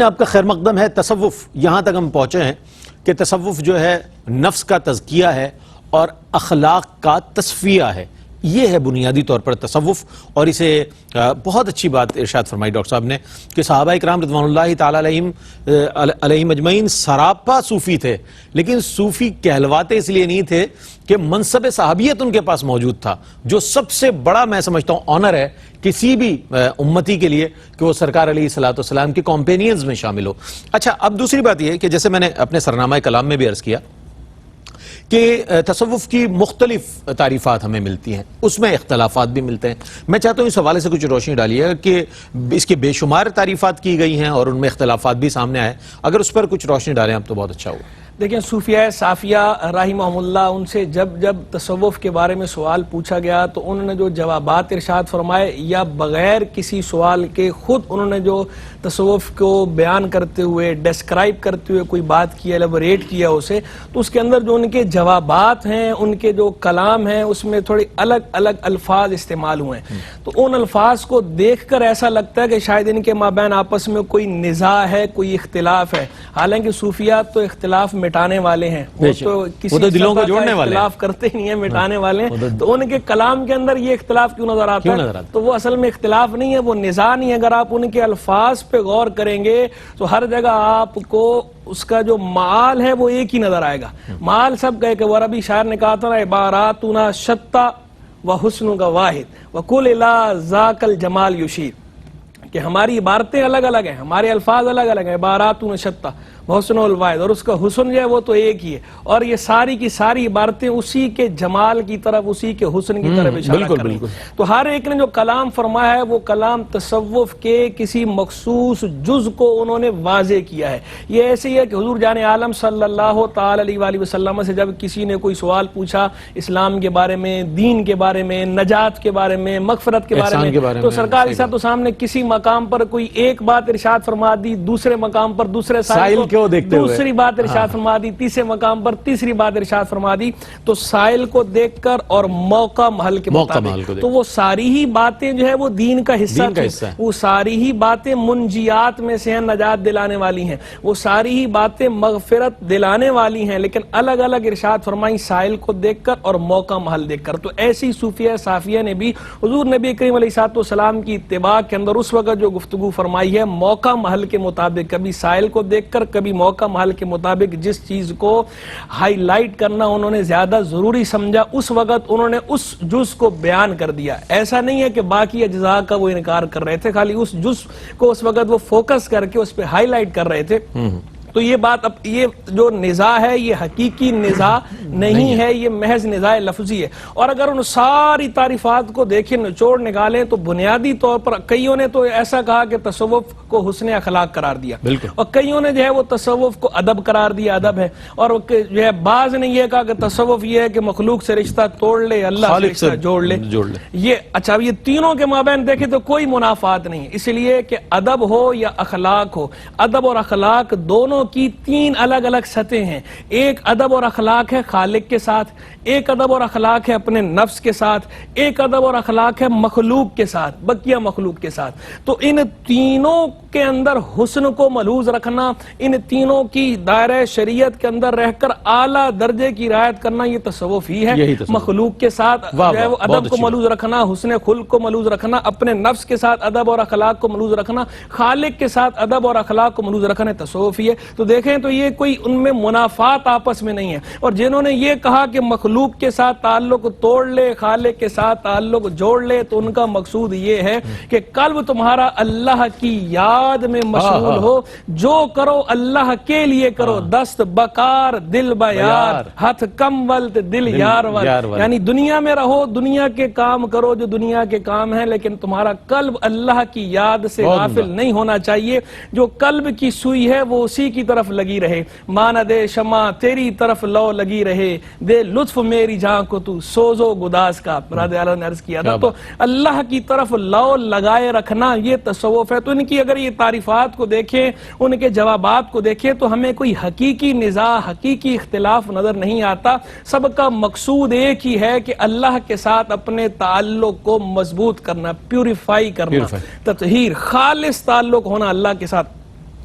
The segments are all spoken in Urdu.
آپ کا خیر مقدم ہے تصوف. یہاں تک ہم پہنچے ہیں کہ تصوف جو ہے نفس کا تزکیہ ہے اور اخلاق کا تصفیہ ہے. یہ ہے بنیادی طور پر تصوف. اور اسے بہت اچھی بات ارشاد فرمائی ڈاکٹر صاحب نے کہ صحابہ اکرام رضوان اللہ تعالی علیہم اجمعین سراپا صوفی تھے، لیکن صوفی کہلواتے اس لیے نہیں تھے کہ منصب صحابیت ان کے پاس موجود تھا، جو سب سے بڑا میں سمجھتا ہوں آنر ہے کسی بھی امتی کے لیے کہ وہ سرکار علیہ الصلوۃ والسلام کے کمپینینز میں شامل ہو. اچھا، اب دوسری بات یہ ہے کہ جیسے میں نے اپنے سرنامہ کلام میں بھی عرض کیا کہ تصوف کی مختلف تعریفات ہمیں ملتی ہیں، اس میں اختلافات بھی ملتے ہیں. میں چاہتا ہوں اس حوالے سے کچھ روشنی ڈالیے گا کہ اس کے بے شمار تعریفات کی گئی ہیں اور ان میں اختلافات بھی سامنے آئے. اگر اس پر کچھ روشنی ڈالیں آپ تو بہت اچھا ہوگا. دیکھیں، صوفیاء صافیہ رحمہم اللہ، ان سے جب تصوف کے بارے میں سوال پوچھا گیا تو انہوں نے جو جوابات ارشاد فرمائے، یا بغیر کسی سوال کے خود انہوں نے جو تصوف کو بیان کرتے ہوئے ڈسکرائب کرتے ہوئے کوئی بات کی، ایلیبوریٹ کیا اسے، تو اس کے اندر جو ان کے جوابات ہیں، ان کے جو کلام ہیں، اس میں تھوڑی الگ الگ الفاظ استعمال ہوئے ہیں. تو ان الفاظ کو دیکھ کر ایسا لگتا ہے کہ شاید ان کے مابین آپس میں کوئی نزاع ہے، کوئی اختلاف ہے. حالانکہ صوفیہ تو اختلاف مٹانے والے ہیں، وہ تو کسی دلوں کو جوڑنے والے اختلاف کرتے ہی نہیں ہیں، مٹانے والے ہیں. تو ان کے کلام کے اندر یہ اختلاف کیوں نظر آتا ہے؟ تو وہ اصل میں اختلاف نہیں ہے، وہ نزاع نہیں ہے. اگر آپ ان کے الفاظ پہ غور کریں گے تو ہر جگہ آپ کو اس کا جو معال ہے وہ ایک ہی نظر آئے گا. معال سب کہے کہ وہ عربی شاعر نے کہا تھا، عباراتنا شتا وحسن کا واحد وکل الی ذاک الجمال یشیر، کہ ہماری عبارتیں الگ الگ ہیں، ہمارے الفاظ الگ الگ ہیں، عباراتنا شتا حسن الواحد، اور اس کا حسن جو ہے وہ تو ایک ہی ہے. اور یہ ساری کی ساری عبارتیں اسی کے جمال کی طرف، اسی کے حسن کی طرف اشارہ کر رہی ہیں. تو ہر ایک نے جو کلام فرمایا ہے وہ کلام تصوف کے کسی مخصوص جز کو انہوں نے واضح کیا ہے. یہ ایسے ہی ہے کہ حضور جان عالم صلی اللہ تعالی علیہ وآلہ وسلم سے جب کسی نے کوئی سوال پوچھا اسلام کے بارے میں، دین کے بارے میں، نجات کے بارے میں، مغفرت کے بارے میں، تو سرکار علیہ السلام نے کسی مقام پر کوئی ایک بات ارشاد فرما دی، دوسرے مقام پر دوسرے سائل دوسری بات ارشاد فرما دی، تیسرے مقام پر تیسری بات ارشاد فرما دی. تو سائل کو دیکھ کر اور موقع محل کے مطابق تو وہ ساری ہی باتیں جو ہے وہ دین کا حصہ تھیں. وہ ساری ہی باتیں منجیات میں سے ہیں، نجات دلانے والی ہیں. وہ ساری ہی باتیں مغفرت دلانے والی ہیں، لیکن الگ الگ ارشاد فرمائی سائل کو دیکھ کر اور موقع محل دیکھ کر. تو ایسی صوفیہ صافیہ نے بھی حضور نبی کریم علیہ السلام کی اتباع کے اندر اس وقت جو گفتگو فرمائی ہے موقع محل کے مطابق، کبھی سائل کو دیکھ کر، کبھی موقع محل کے مطابق جس چیز کو ہائی لائٹ کرنا انہوں نے زیادہ ضروری سمجھا اس وقت انہوں نے اس جز کو بیان کر دیا. ایسا نہیں ہے کہ باقی اجزاء کا وہ انکار کر رہے تھے، خالی اس جز کو اس وقت وہ فوکس کر کے اس پہ ہائی لائٹ کر رہے تھے. تو یہ بات، اب یہ جو نزاع ہے یہ حقیقی نزاع نہیں ہے، یہ محض نزاع لفظی ہے. اور اگر ان ساری تعریفات کو دیکھیں، نچوڑ نکالیں، تو بنیادی طور پر کئیوں نے تو ایسا کہا کہ تصوف کو حسن اخلاق قرار دیا، اور کئیوں نے جو ہے وہ تصوف کو ادب قرار دیا، ادب ہے. اور جو ہے بعض نے یہ کہا کہ تصوف یہ ہے کہ مخلوق سے رشتہ توڑ لے، اللہ سے رشتہ جوڑ لے. یہ اچھا، یہ تینوں کے مابین دیکھیں تو کوئی منافات نہیں، اس لیے کہ ادب ہو یا اخلاق ہو، ادب اور اخلاق دونوں کی تین الگ الگ سطحیں ہیں. ایک ادب اور اخلاق ہے خالق کے ساتھ، ایک ادب اور اخلاق ہے اپنے نفس کے ساتھ، ایک ادب اور اخلاق ہے مخلوق کے ساتھ، بقیہ مخلوق کے ساتھ. تو ان تینوں کے اندر حسن کو ملحوظ رکھنا، ان تینوں کی دائرہ شریعت کے اندر رہ کر اعلیٰ درجے کی رعایت کرنا، یہ تصوف ہی ہے. مخلوق کے ساتھ جو ہے وہ ادب کو ملحوظ رکھنا، حسن خلق کو ملحوظ رکھنا، اپنے نفس کے ساتھ ادب اور اخلاق کو ملحوظ رکھنا، خالق کے ساتھ ادب اور اخلاق کو ملحوظ رکھنا، تصوف ہی ہے. تو دیکھیں تو یہ کوئی ان میں منافات آپس میں نہیں ہے. اور جنہوں نے یہ کہا کہ مخلوق کے ساتھ تعلق توڑ لے، خالق کے ساتھ تعلق جوڑ لے، تو ان کا مقصود یہ ہے کہ قلب تمہارا اللہ کی یاد میں مشغول ہو، جو کرو اللہ کے لیے کرو، دست بکار دل بیار، ہاتھ کم ولت دل یار ول. یعنی دنیا میں رہو، دنیا کے کام کرو جو دنیا کے کام ہیں، لیکن تمہارا قلب اللہ کی یاد سے غافل نہیں ہونا چاہیے. جو قلب کی سوئی ہے وہ اسی کی طرف لگی رہے. مان دے شمع تیری طرف لو لگی رہے، دے لطف میری جہاں کو تو سوزو گداز کا. برادر اعلیٰ نے عرض کیا تھا تو اللہ کی طرف لو لگائے رکھنا یہ تصوف ہے. تو ان کی اگر یہ تعریفات کو دیکھیں، ان کے جوابات کو دیکھیں، تو ہمیں کوئی حقیقی نزاع، حقیقی اختلاف نظر نہیں آتا. سب کا مقصود ایک ہی ہے کہ اللہ کے ساتھ اپنے تعلق کو مضبوط کرنا، پیوریفائی کرنا، تطہیر، خالص تعلق ہونا اللہ کے ساتھ.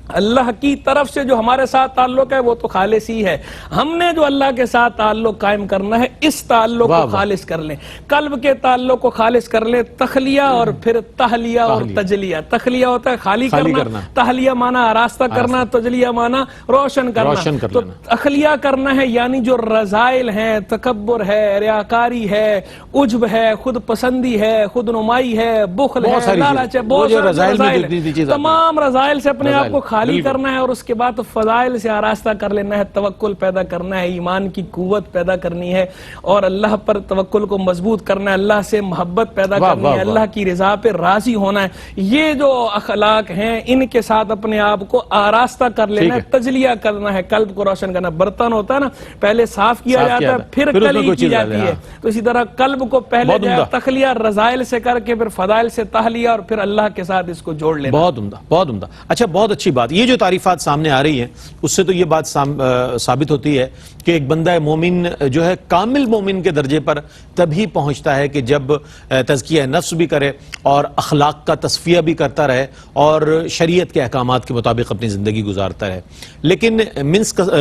اللہ کی طرف سے جو ہمارے ساتھ تعلق ہے وہ تو خالص ہی ہے. ہم نے جو اللہ کے ساتھ تعلق قائم کرنا ہے اس تعلق کو خالص کر لیں. قلب کے تعلق کو خالص کر لیں. تخلیہ اور پھر تہلیہ اور تجلیہ. تخلیہ ہوتا ہے خالی کرنا, تہلیہ مانا آراستہ کرنا, تجلیہ مانا روشن کرنا. تو تخلیہ کرنا ہے یعنی جو رذائل ہیں, تکبر ہے, ریاکاری ہے, عجب ہے, خود پسندی ہے, خود نمائی ہے, بخل ہے, لالچ ہے, بہت سارے رذائل, تمام رذائل سے اپنے آپ کو خالی کرنا ہے اور اس کے بعد فضائل سے آراستہ کر لینا ہے. توکل پیدا کرنا ہے, ایمان کی قوت پیدا کرنی ہے اور اللہ پر توکل کو مضبوط کرنا ہے, اللہ سے محبت پیدا کرنی ہے, اللہ کی رضا پہ راضی ہونا ہے. یہ جو اخلاق ہیں ان کے ساتھ اپنے آپ کو آراستہ کر لینا ہے, تجلیہ کرنا ہے, قلب کو روشن کرنا. برتن ہوتا ہے نا, پہلے صاف کیا جاتا ہے پھر کلی کی جاتی ہے, تو اسی طرح قلب کو پہلے تخلیہ رذائل سے کر کے پھر فضائل سے تہلیہ اور پھر اللہ کے ساتھ اس کو جوڑ لینا. بہت عمدہ, بہت عمدہ. اچھا, بہت اچھی بات. یہ جو تعریفات سامنے آ رہی ہیں اس سے تو یہ بات ثابت ہوتی ہے کہ ایک بندہ مومن جو ہے کامل مومن کے درجے پر تبھی پہنچتا ہے کہ جب تزکیہ نفس بھی کرے اور اخلاق کا تصفیہ بھی کرتا رہے اور شریعت کے احکامات کے مطابق اپنی زندگی گزارتا رہے. لیکن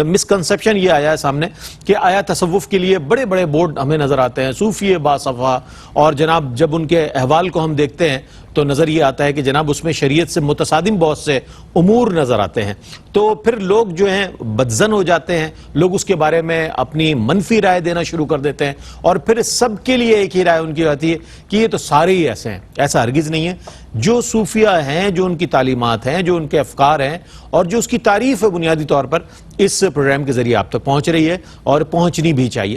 مسکنسیپشن یہ آیا ہے سامنے کہ آیا تصوف کے لیے بڑے بڑے بورڈ ہمیں نظر آتے ہیں, صوفی باصفا, اور جناب جب ان کے احوال کو ہم دیکھتے ہیں تو نظر یہ آتا ہے کہ جناب اس میں شریعت سے متصادم بہت سے امور نظر آتے ہیں. تو پھر لوگ جو ہیں بدظن ہو جاتے ہیں, لوگ اس کے بارے میں اپنی منفی رائے دینا شروع کر دیتے ہیں اور پھر سب کے لیے ایک ہی رائے ان کی آتی ہے کہ یہ تو سارے ہی ایسے ہیں. ایسا ہرگز نہیں ہے. جو صوفیہ ہیں, جو ان کی تعلیمات ہیں, جو ان کے افکار ہیں اور جو اس کی تعریف ہے بنیادی طور پر اس پروگرام کے ذریعے آپ تک پہنچ رہی ہے اور پہنچنی بھی چاہیے.